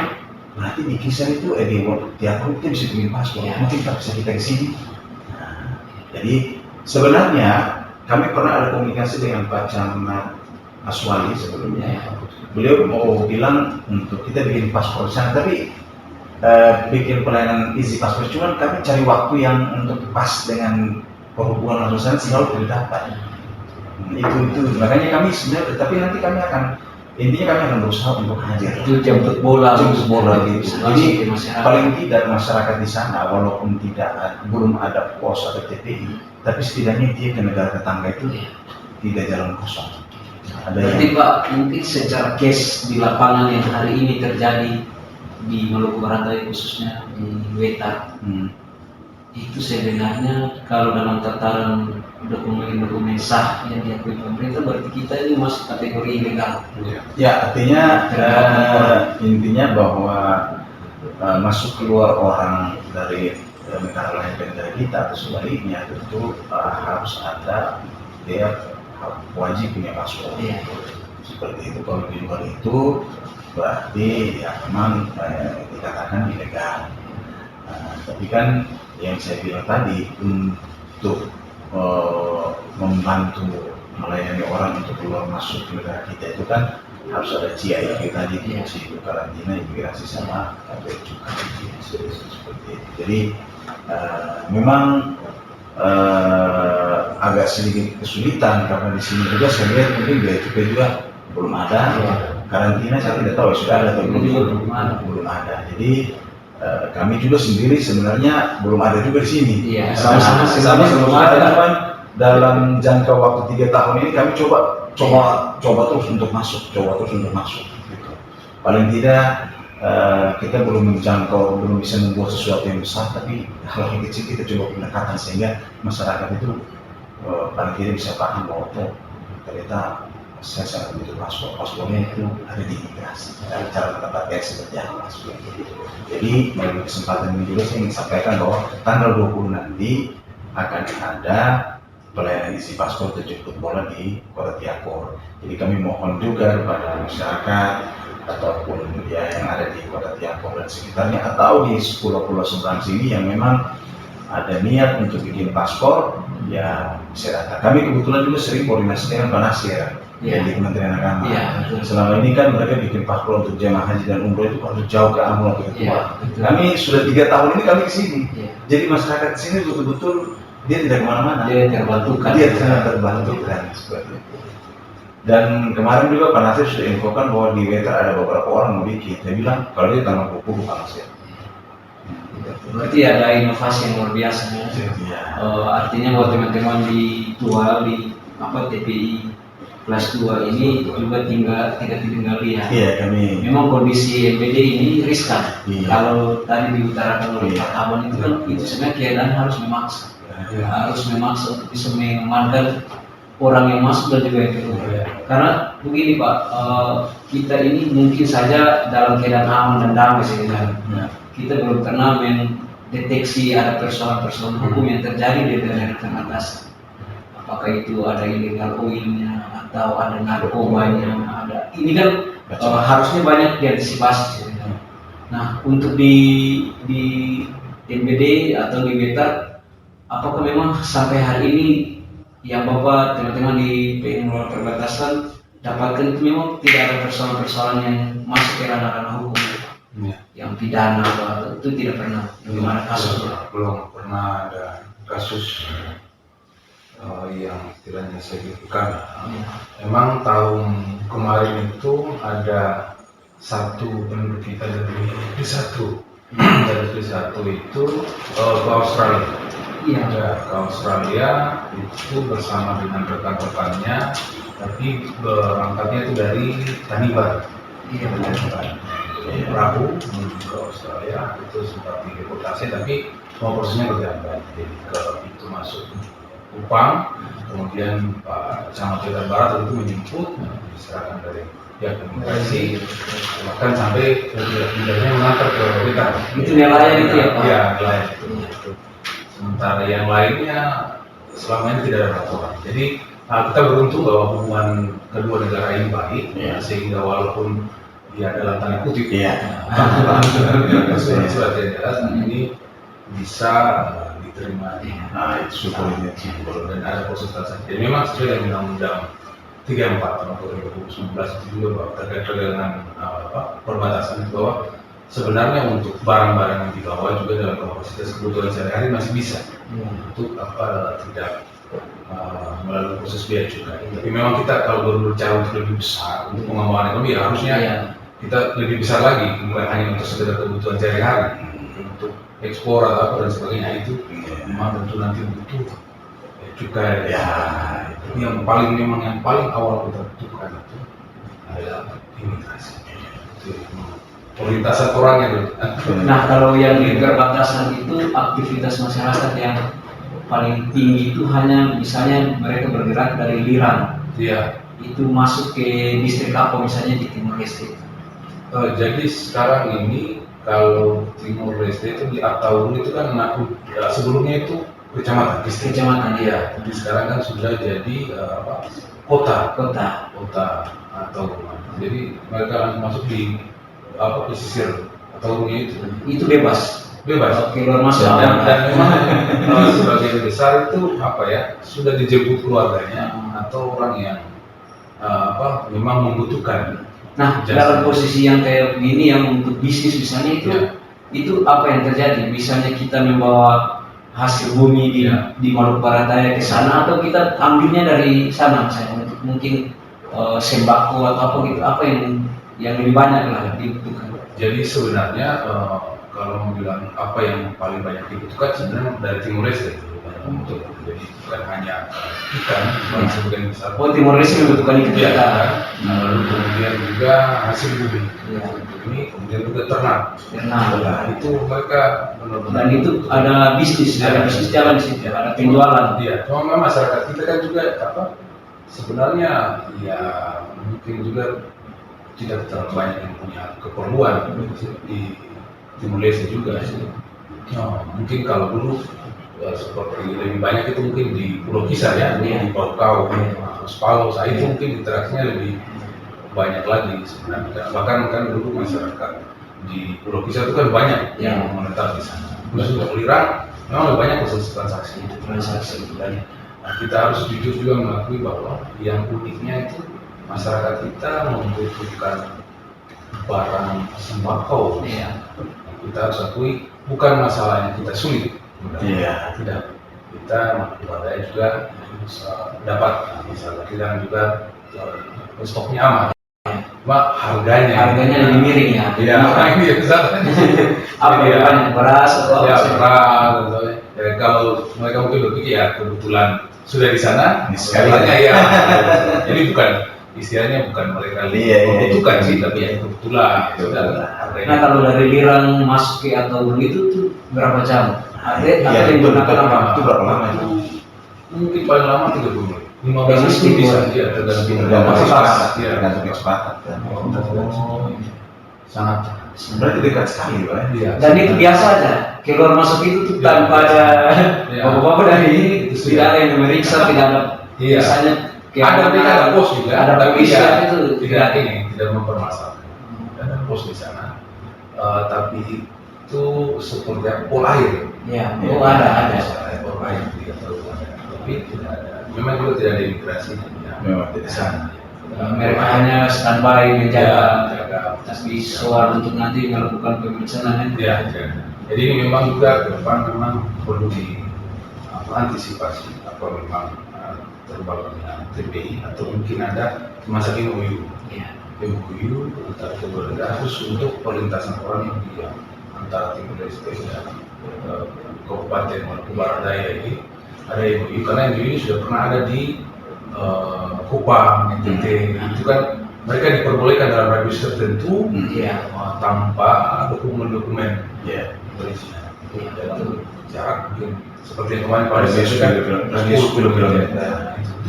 Speaker 2: berarti di kisah itu di tiap kita bisa bikin paspor, mungkin tak bisa kita ke sini. Nah, jadi sebenarnya kami pernah ada komunikasi dengan Pak Camat Aswali sebelumnya. Beliau mau bilang untuk kita bikin paspor di sana, tapi bikin pelayanan isi paspor, cuman kami cari waktu yang untuk pas dengan perhubungan langsung sana selalu tidak dapat. Itu makanya kami sebenarnya, tapi nanti kami akan berusaha untuk hadir.
Speaker 3: Itu jemput bola
Speaker 2: gitu. Jadi paling tidak masyarakat di sana walaupun belum ada pos atau TPI, tapi setidaknya dia ke negara tetangga itu tidak jalan kosong.
Speaker 3: Berarti Pak, mungkin secara case di lapangan yang hari ini terjadi di Maluku Barat khususnya di Wetar, itu sebenarnya kalau dalam tataran dokumen sah yang diakui pemerintah, berarti kita ini masuk kategori ilegal.
Speaker 2: Ya, artinya intinya bahwa masuk keluar orang dari negara lain ke negara kita atau sebaliknya tentu harus ada, dia wajib punya paspor. Seperti itu. Kalau di luar itu berarti ya memang dikatakan ilegal. Tapi kan yang saya bilang tadi, untuk membantu melayani orang untuk keluar masuk ke negara kita itu kan harus ada CIP tadi, itu karantina, imigrasi sama cukai seperti itu. Jadi memang agak sedikit kesulitan karena di sini juga saya lihat mungkin biaya cukai juga belum ada, karantina saya tidak tahu sudah ada atau belum ada. Jadi kami juga sendiri sebenarnya belum ada juga di sini. Sama belum ada. Dalam jangka waktu 3 tahun ini kami coba terus untuk masuk. Gitu. Paling tidak kita belum menjangkau, belum bisa membuat sesuatu yang besar, tapi hal yang kecil kita coba pendekatan sehingga masyarakat itu paling tidak bisa paham bahwa ternyata saya sangat butuh paspornya itu ada di imigrasi. Cara mendapatkan seperti apa? Jadi melalui kesempatan ini juga saya ingin sampaikan bahwa tanggal 20 nanti akan ada pelayanan isi paspor atau jemput bola di Kota Tiapor. Jadi kami mohon juga kepada masyarakat ataupun ya yang ada di Kota Tiapor dan sekitarnya atau di pulau-pulau seberang sini yang memang ada niat untuk bikin paspor, ya bisa datang. Kami kebetulan juga sering koordinasi dengan Pak Nasir di Kementerian Agama. Selama ini kan mereka bikin paspor untuk jemaah haji dan umroh itu harus jauh ke Ambon atau ke Tua. Kami sudah 3 tahun ini kami ke sini. Jadi masyarakat di sini betul-betul dia tidak kemana-mana. Dia terbantukan. Dia sangat terbantukan seperti itu. Dan kemarin juga Pak Nasir sudah infokan bahwa di Wetar ada beberapa orang mau bikin. Dia bilang kalau dia tanggal 20 Pak Nasir.
Speaker 3: Berarti ada inovasi yang luar biasa ya. Artinya buat teman-teman di Tua di TPI kelas 2 ini juga tidak tinggal lihat.
Speaker 2: Iya, kami.
Speaker 3: Memang kondisi MPD ini riskan.
Speaker 2: Iya.
Speaker 3: Kalau tadi diutarakan oleh Pak Abang itu kan itu sebenarnya keadaan harus memaksa. Harus memaksa untuk bisa mengamankan orang yang masuk dan juga yang keluar. Karena begini Pak, kita ini mungkin saja dalam keadaan aman dan damai sebenarnya. Kita belum pernah mendeteksi ada persoalan-persoalan hukum yang terjadi di daerah perbatasan. Apakah itu ada illegal oilnya atau ada narkobanya, ada ini kan harusnya banyak diantisipasi sebenarnya. Nah untuk di MPD atau di Wetar, apakah memang sampai hari ini yang Bapak teman-teman di pengelola perbatasan dapatkan itu memang tidak ada persoalan-persoalan yang masuk ke ranah-ranah hukum? Yang pidana atau itu tidak pernah, bagaimana kasusnya?
Speaker 4: Belum pernah ada kasus yang istilahnya signifikan. Emang tahun kemarin itu ada satu penduduk kita dari D1 itu ke Australia.
Speaker 3: Iya.
Speaker 4: Ya, ke Australia itu bersama dengan rekan-rekannya, tapi berangkatnya itu dari Tanimbar.
Speaker 3: Iya benar.
Speaker 4: Perahu menuju ke Australia itu sempat dideportasi, tapi semua prosesnya berjalan baik. Jadi ke itu masuk Kupang, kemudian Pak Camat Wetar Barat itu menjemput, diserahkan dari pihak imigrasi, bahkan sampai pindahnya mengantar ke Wetar.
Speaker 3: Itu nelayan itu ya Pak?
Speaker 4: Iya, nelayan itu. Sementara yang lainnya selama ini tidak ada laporan. Jadi kita beruntung bahwa hubungan kedua negara ini baik, sehingga walaupun dia dalam tanda kutip surat jelas ini bisa diterima.
Speaker 2: Nah itu syukurnya
Speaker 4: Dan ada proses transaksi. Jadi memang sesuai dengan Undang-Undang 34 tahun 2019 itu juga bahwa terkait dengan perbatasan itu bahwa sebenarnya untuk barang-barang yang dibawa juga dalam kapasitas kebutuhan sehari-hari masih bisa untuk tidak melalui proses biaya cukai. Tapi memang kita kalau berbicara untuk lebih besar untuk pengembangan ekonomi harusnya kita lebih besar lagi, bukan hanya untuk sekedar kebutuhan sehari-hari, untuk ekspor atau apa dan sebagainya itu memang tentu nanti butuh cukai. Yang paling awal kita butuhkan itu adalah imigrasi. Perlintasan orangnya dulu.
Speaker 3: Nah kalau yang di perbatasan itu aktivitas masyarakat yang paling tinggi itu hanya misalnya mereka bergerak dari Liran.
Speaker 4: Iya.
Speaker 3: Itu masuk ke distrik apa misalnya di Timur Leste?
Speaker 4: Jadi sekarang ini kalau Timur Leste itu di Atauru itu kan sebelumnya itu kecamatan, distrik.
Speaker 3: Kecamatan
Speaker 4: Iya. Jadi sekarang kan sudah jadi kota atau jadi mereka langsung masuk di pesisir Ataurunya
Speaker 3: itu bebas. Oke, luar masuk.
Speaker 4: Dan memang sebagian besar itu sudah dijemput keluarganya atau orang yang memang membutuhkan.
Speaker 3: Nah, dalam posisi yang kayak begini yang untuk bisnis misalnya itu apa yang terjadi? Misalnya kita membawa hasil bumi di Maluku Barat Daya ke sana atau kita ambilnya dari sana misalnya untuk mungkin sembako atau apa gitu, apa yang lebih banyak lah dibutuhkan.
Speaker 4: Jadi sebenarnya kalau mau bilang apa yang paling banyak dibutuhkan sebenarnya dari Timur Leste untuk jadi bukan hanya ikan, sebagian besar.
Speaker 3: Oh, Timur Leste membutuhkan ikan.
Speaker 4: Lalu kemudian juga hasil bumi. Ini kemudian juga ternak. Itu mereka benar-benar.
Speaker 3: Dan itu ada bisnis jalan di situ, ada penjualan.
Speaker 4: Iya. Cuma masyarakat kita kan juga sebenarnya ya mungkin juga tidak terlalu banyak yang punya keperluan di Timur Leste juga. Mungkin kalau dulu seperti lebih banyak itu mungkin di Pulau Kisar ya, di Paukau, Palu, saya itu mungkin interaksinya lebih banyak lagi sebenarnya. Bahkan kan dulu masyarakat di Pulau Kisar itu kan banyak yang menetap di sana. Terus sudah Ulirang memang lebih banyak proses transaksi itu banyak. Nah, kita harus jujur juga mengakui bahwa yang uniknya itu masyarakat kita membutuhkan barang sembako. Kita harus akui bukan masalah yang kita sulit. Tidak. Kita masyarakat juga dapat misalnya kita juga stoknya aman. Cuma harganya
Speaker 3: lebih miring ya.
Speaker 4: Iya, ini ya kesalahan.
Speaker 3: Apa ya, banyak beras atau
Speaker 4: ya beras. Kalau mereka mungkin berpikir ya kebetulan sudah di sana, segalanya ya. Jadi bukan istilahnya bukan mereka membutuhkan sih, tapi ya kebetulan.
Speaker 3: Nah kalau dari Lirang masuk ke atau itu tuh berapa jam? Ada yang gunakan apa?
Speaker 2: Itu berapa lama itu?
Speaker 4: Mungkin paling lama 30 menit. 15 menit bisa dia tergantung
Speaker 2: kesempatan.
Speaker 4: Sangat
Speaker 2: Berarti dekat sekali, Pak.
Speaker 4: Iya.
Speaker 3: Dan itu biasa aja. Keluar masuk itu tuh tanpa ada bapak-bapak dari ini, tidak ada yang memeriksa, tidak ada. Biasanya
Speaker 4: ada pos juga.
Speaker 3: Ada polisi itu
Speaker 4: tidak mempermasalahkan. Ada pos di sana. Tapi itu seperti pol air.
Speaker 3: Ya, ada.
Speaker 4: Pol air tidak tahu. Tapi tidak ada. Memang juga tidak ada imigrasi.
Speaker 2: Memang tidak
Speaker 4: sana.
Speaker 3: Mereka hanya standby menjaga visual untuk nanti melakukan pemeriksaan.
Speaker 4: Ya. Jadi ini memang juga ke depan memang perlu antisipasi apa memang terbangnya TBI atau mungkin ada masa MOU antara kedua negara khusus untuk perlintasan orang yang antara Timur Leste dan Kabupaten Maluku Barat Daya ini ada MOU karena MOU ini sudah pernah ada di Kupang, NTT, itu kan mereka diperbolehkan dalam radius tertentu tanpa dokumen-dokumen berisi. Jarak mungkin seperti yang kemarin pada radius 10 km.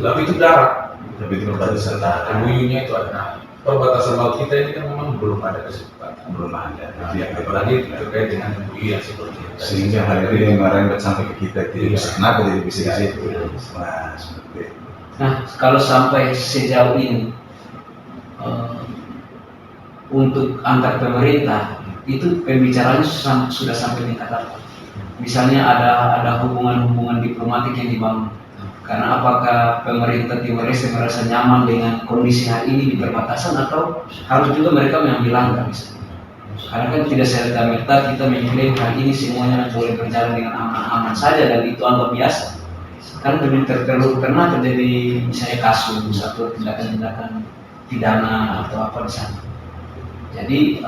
Speaker 4: Tapi itu darat.
Speaker 2: Tapi itu perbatasan darat.
Speaker 4: MOU-nya itu ada. Nah, perbatasan laut kita ini kan memang belum ada kesempatan.
Speaker 2: Belum ada.
Speaker 4: Apalagi terkait dengan MOU yang seperti itu.
Speaker 2: Sehingga hal ini yang merembet sampai ke kita itu kenapa tidak bisa di situ? Nah, seperti itu.
Speaker 3: Nah, kalau sampai sejauh ini untuk antar pemerintah itu pembicaranya sudah sampai tingkat apa? Misalnya ada hubungan-hubungan diplomatik yang dibangun. Karena apakah pemerintah Timor Leste merasa nyaman dengan kondisi hari ini di perbatasan atau harus juga mereka mengambil langkah misalnya? Karena kan tidak serta-merta kita mengklaim hari ini semuanya boleh berjalan dengan aman-aman saja dan itu anggap biasa. Kan pernah terjadi misalnya kasus atau tindakan-tindakan pidana atau apa di sana. Jadi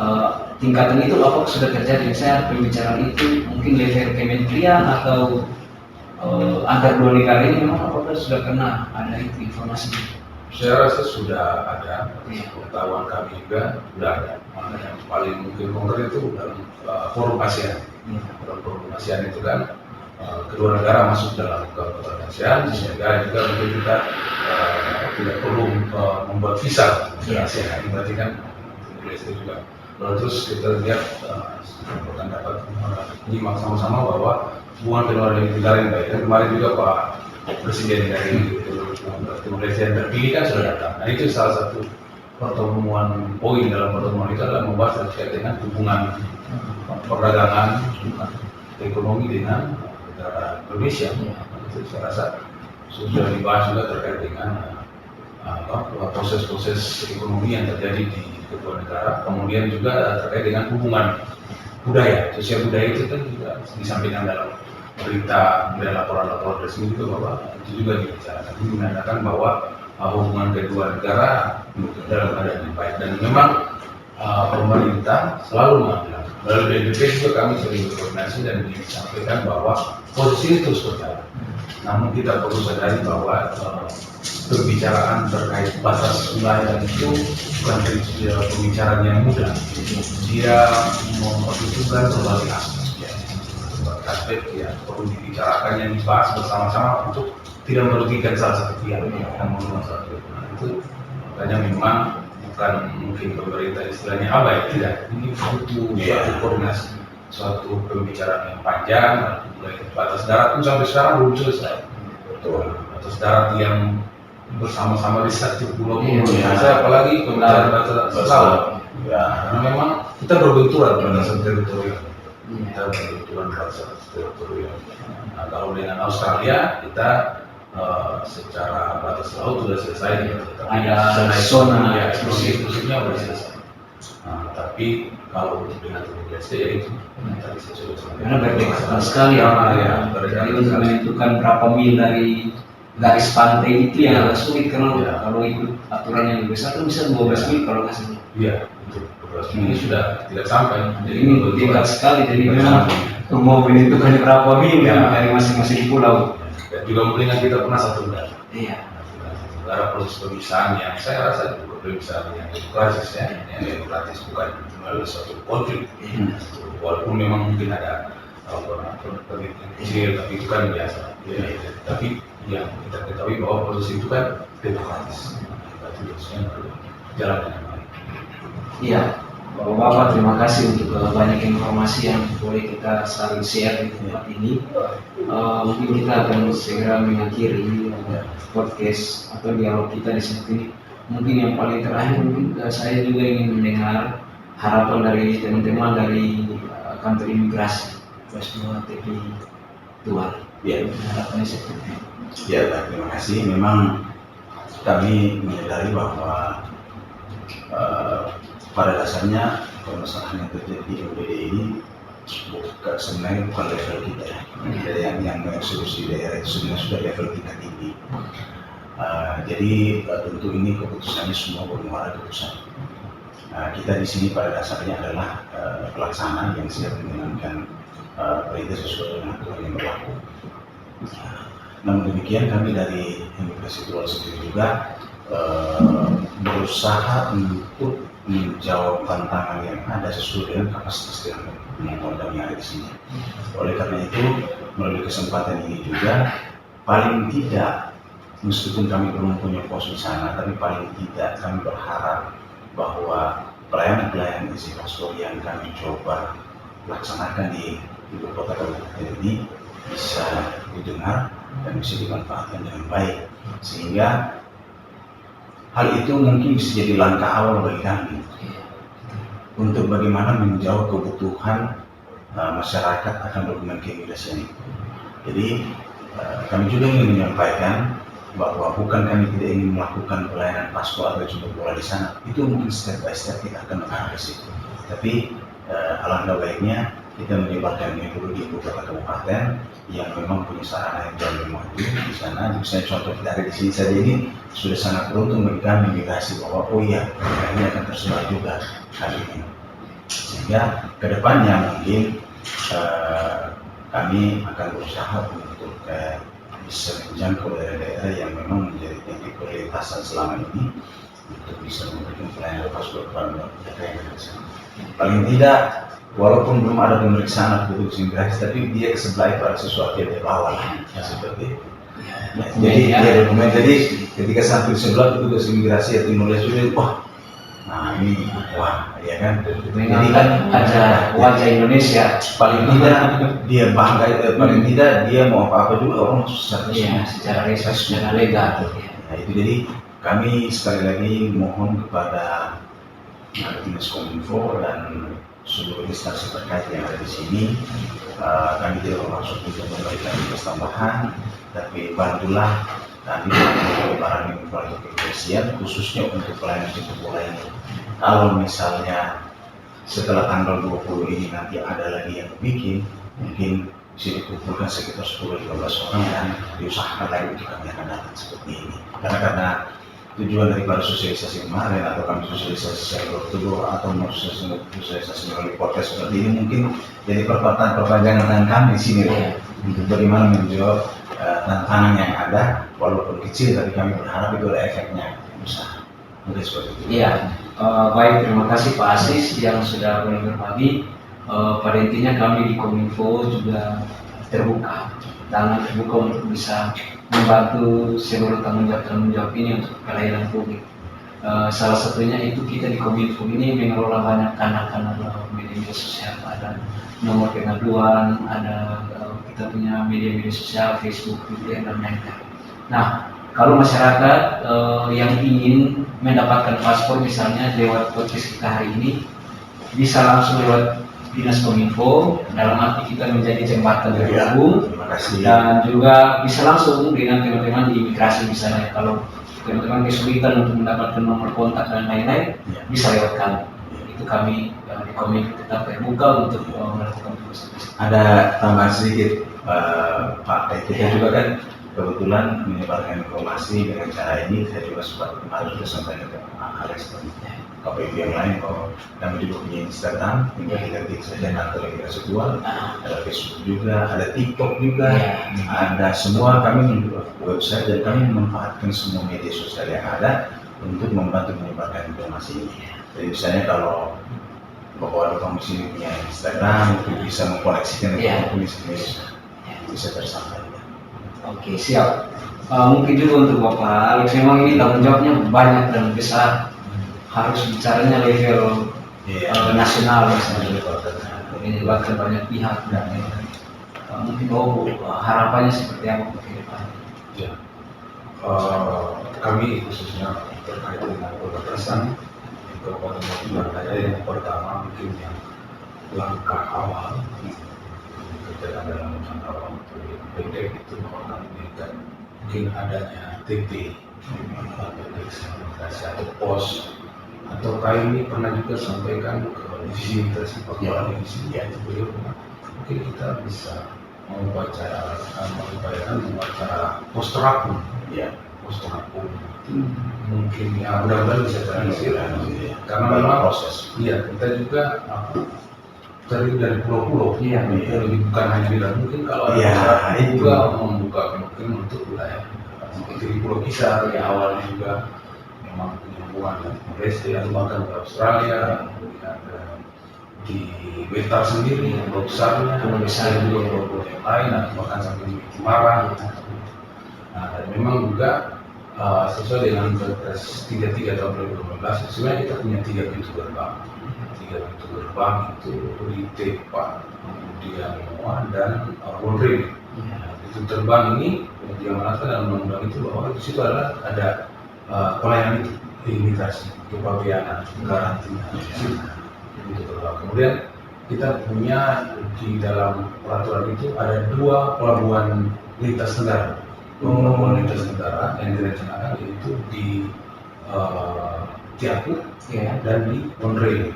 Speaker 3: tingkatan itu apa sudah terjadi? Misalnya pembicaraan itu mungkin level kementerian atau antar dua negara ini memang apakah sudah pernah ada itu informasi?
Speaker 4: Saya rasa sudah ada. Pengetahuan kami juga sudah ada. Mana yang paling mungkin konkret itu dalam forum ASEAN. Dalam forum ASEAN itu kan kedua negara masuk dalam keputusan ASEAN sehingga juga mungkin kita tidak perlu membuat visa di ASEAN. Berarti kan Indonesia juga. Lalu terus kita lihat akan dapat menyimak sama-sama bahwa hubungan kedua negara yang baik. Dan kemarin juga Pak Presiden dari Timor Leste yang terpilih kan sudah datang. Nah itu salah satu pertemuan poin dalam pertemuan itu adalah membahas terkait dengan hubungan perdagangan, ekonomi dengan negara Indonesia. Itu saya rasa sudah dibahas juga terkait dengan proses-proses ekonomi yang terjadi di kedua negara. Kemudian juga terkait dengan hubungan budaya, sosial budaya itu kan juga disampaikan dalam berita dan laporan-laporan resmi juga bahwa itu juga dibicarakan. Ini menandakan bahwa hubungan kedua negara dalam keadaan yang baik dan memang pemerintah selalu mengambil. Melalui BNPB juga kami sering berkoordinasi dan disampaikan bahwa posisi ini terus berjalan. Namun kita perlu sadari bahwa pembicaraan terkait batas wilayah itu bukan pembicaraan yang mudah. Dia memperhitungkan berbagai aspek ya perlu dibicarakan yang dibahas bersama-sama untuk tidak merugikan salah satu pihak yang menurut satu. Itu makanya memang bukan mungkin pemerintah istilahnya abai, tidak. Ini butuh suatu koordinasi suatu pembicaraan yang panjang, mulai ke batas darat pun sampai sekarang belum selesai. Betul. Batas darat yang bersama-sama di satu pulau pun belum selesai, apalagi pembicaraan batas laut. Ya, karena memang kita berbenturan berdasarkan teritorial. Kita berbenturan berdasarkan teritorial. Nah, kalau dengan Australia kita secara batas laut sudah selesai,
Speaker 3: ada zona
Speaker 4: ya, eksklusifnya sudah selesai. Nah, tapi kalau untuk dengan Timor-Leste ya itu tadi saya sudah sampaikan.
Speaker 3: Karena berdekatan sekali ya, jadi untuk menentukan berapa mil dari garis pantai itu yang agak sulit karena kalau ikut aturan yang lebih besar kan bisa 12 mil kalau nggak salah.
Speaker 4: Iya, itu 12 mil ini sudah tidak sampai.
Speaker 3: Jadi ini dekat sekali, jadi memang mau menentukan berapa mil dari masing-masing pulau.
Speaker 4: Dan juga mendingan kita pernah satu negara.
Speaker 3: Iya.
Speaker 4: Negara proses pemisahan yang saya rasa juga pemisahan yang demokratis ya, yang demokratis bukan melalui suatu konflik. Walaupun memang mungkin ada konflik kecil, tapi itu kan biasa. Ya. Tapi yang kita ketahui bahwa proses itu kan demokratis. Berarti harusnya jalan dengan baik.
Speaker 3: Iya. Bapak terima kasih untuk banyak informasi yang boleh kita saling share di tempat ini. Mungkin kita akan segera mengakhiri podcast atau dialog kita di sini. Mungkin yang paling terakhir mungkin saya juga ingin mendengar harapan dari teman-teman dari kantor imigrasi Kelas 2 TP Tual.
Speaker 2: Ya,
Speaker 3: harapannya seperti itu.
Speaker 2: Ya, terima kasih. Memang kami menyadari bahwa pada dasarnya permasalahan yang terjadi di OBD ini sebenarnya bukan level kita ya. Yang mengeksekusi daerah itu sebenarnya sudah level kita tinggi. Jadi tentu ini keputusannya semua bermuara keputusan. Kita di sini pada dasarnya adalah pelaksana yang siap menjalankan perintah sesuai dengan aturan yang berlaku. Namun demikian kami dari Imigrasi Tual sendiri juga berusaha untuk menjawab tantangan yang ada sesuai dengan kapasitas kemampuan kami yang ada di sini. Oleh karena itu, melalui kesempatan ini juga, paling tidak, meskipun kami belum punya pos di sana, tapi paling tidak kami berharap bahwa pelayanan-pelayanan isi paspor yang kami coba laksanakan di ibu kota kabupaten ini bisa didengar dan bisa dimanfaatkan dengan baik, sehingga hal itu mungkin bisa jadi langkah awal bagi kami untuk bagaimana menjawab kebutuhan masyarakat akan dokumen keimigrasian itu. Jadi kami juga ingin menyampaikan bahwa bukan kami tidak ingin melakukan pelayanan paspor atau jemput bola di sana. Itu mungkin step by step kita akan mengarah ke situ. Tapi alangkah baiknya kita menyebarkan ini dulu di ibu kota kabupaten yang memang punya sarana yang jauh lebih maju di sana. Misalnya contoh kita ada di sini saja ini sudah sangat beruntung bagi kami imigrasi bahwa oh iya ini akan tersebar juga kali ini. Sehingga kedepannya mungkin kami akan berusaha untuk bisa menjangkau daerah-daerah yang memang menjadi titik prioritasan selama ini untuk bisa memberikan pelayanan paspor kepada mereka yang ada di sana. Paling tidak walaupun belum ada pemeriksaan petugas imigrasi, tapi dia kesebelah itu ada sesuatu yang dibawa seperti itu. Jadi dia dokumen. Jadi ketika sampai di sebelah petugas imigrasi atau Timor-Leste sudah wah, nah ini wah, ya kan. Jadi kan
Speaker 3: ada wajah Indonesia.
Speaker 2: Paling tidak dia bangga, paling tidak dia mau apa-apa juga orang susah.
Speaker 3: Secara resmi, secara legal.
Speaker 2: Nah itu jadi kami sekali lagi mohon kepada Dinas Kominfo dan seluruh instansi terkait yang ada di sini, kami tidak bermaksud untuk memberikan tugas tambahan, tapi bantulah kami untuk para mitra keimigrasian khususnya untuk pelayanan jemput bola ini. Kalau misalnya setelah tanggal 20 ini nanti ada lagi yang bikin, mungkin bisa dikumpulkan sekitar 10-15 orang dan diusahakan lagi untuk kami akan datang seperti ini. Karena tujuan daripada sosialisasi kemarin atau kami sosialisasi secara door atau sosialisasi melalui podcast seperti ini mungkin jadi perpanjangan tangan kami di sini untuk bagaimana menjawab tantangan yang ada walaupun kecil tapi kami berharap itu ada efeknya besar. Mungkin seperti itu.
Speaker 3: Iya, baik terima kasih Pak Asis yang sudah boleh berbagi. Pada intinya kami di Kominfo juga terbuka untuk bisa membantu seluruh tanggung jawab ini untuk pelayanan publik. Salah satunya itu kita di Kominfo ini mengelola banyak kanal-kanal media sosial, ada nomor pengaduan, ada kita punya media-media sosial, Facebook, Twitter, dan lain-lain. Nah, kalau masyarakat yang ingin mendapatkan paspor misalnya lewat podcast kita hari ini, bisa langsung lewat Dinas Kominfo, dalam arti kita menjadi jembatan berhubung, dan juga bisa langsung dengan teman-teman di imigrasi misalnya. Kalau teman-teman kesulitan untuk mendapatkan nomor kontak dan lain-lain, bisa lewat kami. Itu kami di Kominfo tetap terbuka untuk melakukan proses.
Speaker 2: Ada tambahan sedikit, Pak. Kita juga kan kebetulan menyebarkan informasi dengan cara ini. Saya juga sempat kemarin sudah sampaikan ke Pak Alex dan KPU yang lain, bahwa kami juga punya Instagram, tinggal kita ketik saja kantor imigrasi Dual, ada Facebook juga, ada TikTok juga, ada semua. Kami membuat website dan kami memanfaatkan semua media sosial yang ada untuk membantu menyebarkan informasi ini. Jadi misalnya kalau Bapak ada kamu sini punya Instagram, itu bisa mengkoneksikan dengan tulis-tulis, bisa tersampaikan.
Speaker 3: Oke, siap. Mungkin juga untuk Bapak Alex, memang ini tanggung jawabnya banyak dan besar. Harus bicaranya level nasional misalnya, melibatkan banyak pihak dan mungkin harapannya seperti apa ke depan?
Speaker 4: Ya, kami khususnya terkait dengan perbatasan di Kabupaten Bandung Raya, yang pertama mungkin yang langkah awal kerjaan dalam jangka waktu pendek itu kami berikan mungkin adanya TP atau pos, atau kami pernah juga sampaikan ke divisi imigrasi Papua divisi itu beliau mungkin kita bisa mengupayakan pos terapung, pos terapung mungkin ya mudah-mudahan bisa terrealisir, karena memang proses. Iya, kita juga terdiri dari pulau-pulau, bukan hanya di dalam. Mungkin kalau ada juga membuka kemungkinan untuk wilayah seperti di Pulau Kisar yang awalnya juga memang punya hubungan dengan Malaysia, bahkan ke Australia, kemudian di Wetar sendiri, pulau besarnya, juga pulau-pulau yang lain, atau bahkan sampai di Timaran. Nah, dan memang juga sesuai dengan Perpres 33 tahun 2015, sebenarnya kita punya 3 pintu gerbang. 3 pintu gerbang itu di Tepa, kemudian Moa, dan Wolverine. Pintu terbang ini diamanatkan dalam undang-undang itu bahwa di situ ada pelayanan imigrasi, kepabeanan, karantina. Kemudian kita punya di dalam peraturan itu ada 2 pelabuhan lintas negara. Pelabuhan lintas negara yang direncanakan yaitu di Tiapu dan di Monterey.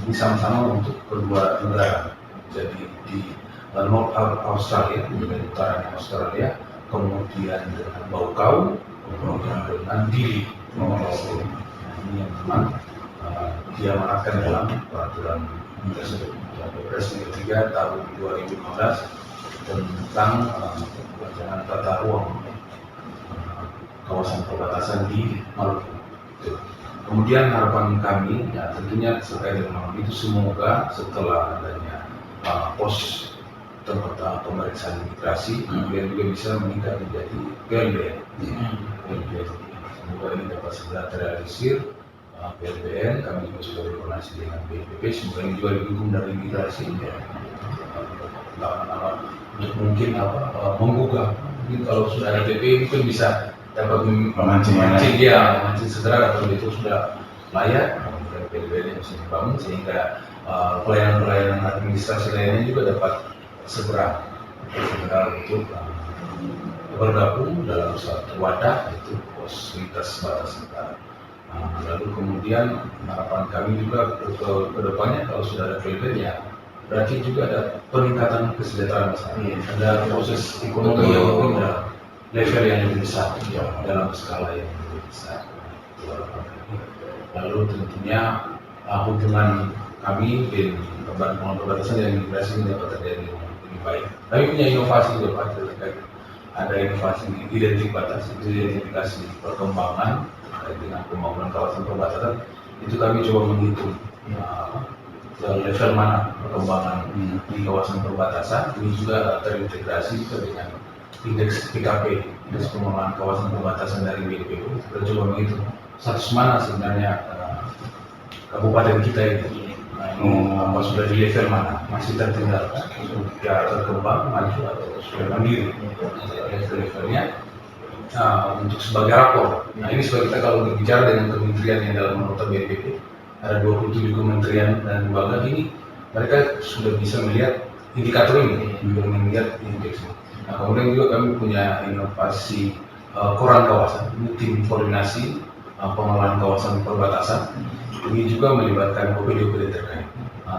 Speaker 4: Ini sama-sama untuk kedua negara. Jadi di North Australia, di utara Australia, kemudian dengan Baucau, kemudian dengan Dili. Ini yang memang diamanatkan dalam peraturan tersebut. Perpres 3 tahun 2015 tentang perencanaan tata ruang kawasan perbatasan di Maluku. Kemudian harapan kami, ya tentunya terkait dengan itu, semoga setelah adanya pos tempat pemeriksaan imigrasi, kemudian juga bisa meningkat menjadi PLBN. Semoga ini dapat segera terrealisir. PLBN, kami juga sudah berkoordinasi dengan BPP, semoga ini juga didukung dari imigrasi. Untuk mungkin menggugah, mungkin kalau sudah ada PP mungkin bisa dapat memancing segera kalau itu sudah layak, kemudian PLBN yang bisa dibangun sehingga pelayanan administrasi lainnya juga dapat segera untuk bergabung dalam suatu wadah, yaitu pos lintas batas negara. Lalu kemudian harapan kami juga ke depannya kalau sudah ada PLBN, ya berarti juga ada peningkatan kesejahteraan masyarakat, ada proses ekonomi yang mungkin dalam level yang lebih besar, dalam skala yang lebih besar. Lalu tentunya hubungan kami dengan perbatasan dan imigrasi ini dapat terjadi lebih baik. Kami punya inovasi juga Pak, terkait ada inovasi identifikasi perkembangan terkait dengan pembangunan kawasan perbatasan. Itu kami coba menghitung level mana perkembangan di kawasan perbatasan. Ini juga terintegrasi dengan indeks PKP, indeks pengembangan kawasan perbatasan dari BPU. Kita coba menghitung status mana sebenarnya kabupaten kita ini. Nah, ini apa sudah di level mana, masih tertinggal, sudah berkembang, maju atau sudah mandiri levelnya. Untuk sebagai rapor. Nah ini sebagai kita kalau berbicara dengan kementerian yang dalam menurut BNPB ada 27 kementerian dan lembaga ini, mereka sudah bisa melihat indikator ini, juga melihat indeks ini. Nah kemudian juga kami punya inovasi koran kawasan, ini tim koordinasi pengelolaan kawasan perbatasan. Ini juga melibatkan OPD-OPD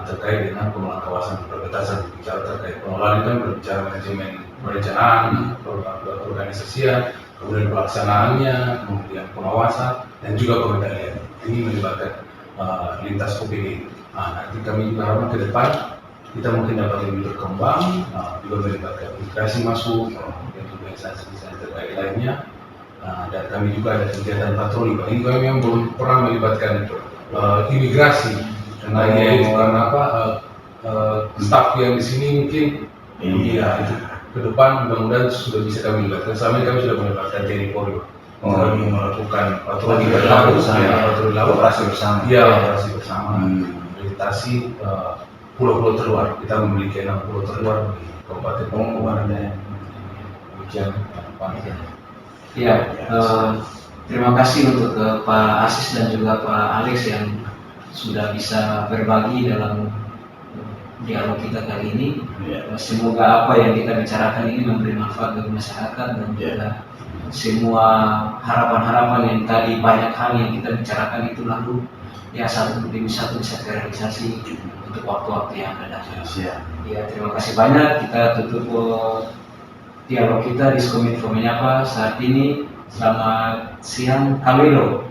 Speaker 4: terkait dengan pengelolaan kawasan perbatasan. Bicara terkait pengelolaan kan berbicara manajemen perencanaan, organisasian, kemudian pelaksanaannya, kemudian pengawasan, dan juga pengendalian. Ini melibatkan lintas OPD. Nanti kami juga harapkan ke depan kita mungkin dapat lebih berkembang, juga melibatkan imigrasi masuk, dan juga instansi-instansi terkait lainnya. Dan kami juga ada kegiatan patroli. Ini kami yang belum pernah melibatkan imigrasi, karena itu karena staf yang di sini mungkin iya itu ke depan mudah-mudahan sudah bisa kami libatkan. Selama ini kami sudah melibatkan TNI Polri. Kami melakukan patroli laut, patroli laut,
Speaker 2: operasi bersama.
Speaker 4: Iya, operasi bersama. Melintasi pulau-pulau terluar. Kita memiliki 6 pulau terluar di Kabupaten Bogor. Demikian Pak.
Speaker 3: Ya, terima kasih untuk Pak Asis dan juga Pak Alex yang sudah bisa berbagi dalam dialog kita kali ini. Semoga apa yang kita bicarakan ini memberi manfaat bagi masyarakat dan juga semua harapan-harapan yang tadi, banyak hal yang kita bicarakan itu lalu ya satu demi satu bisa terrealisasi untuk waktu-waktu yang akan datang. Ya, terima kasih banyak. Kita tutup dialog kita di Diskominfo Menyapa saat ini. Selamat siang, Kalwilo.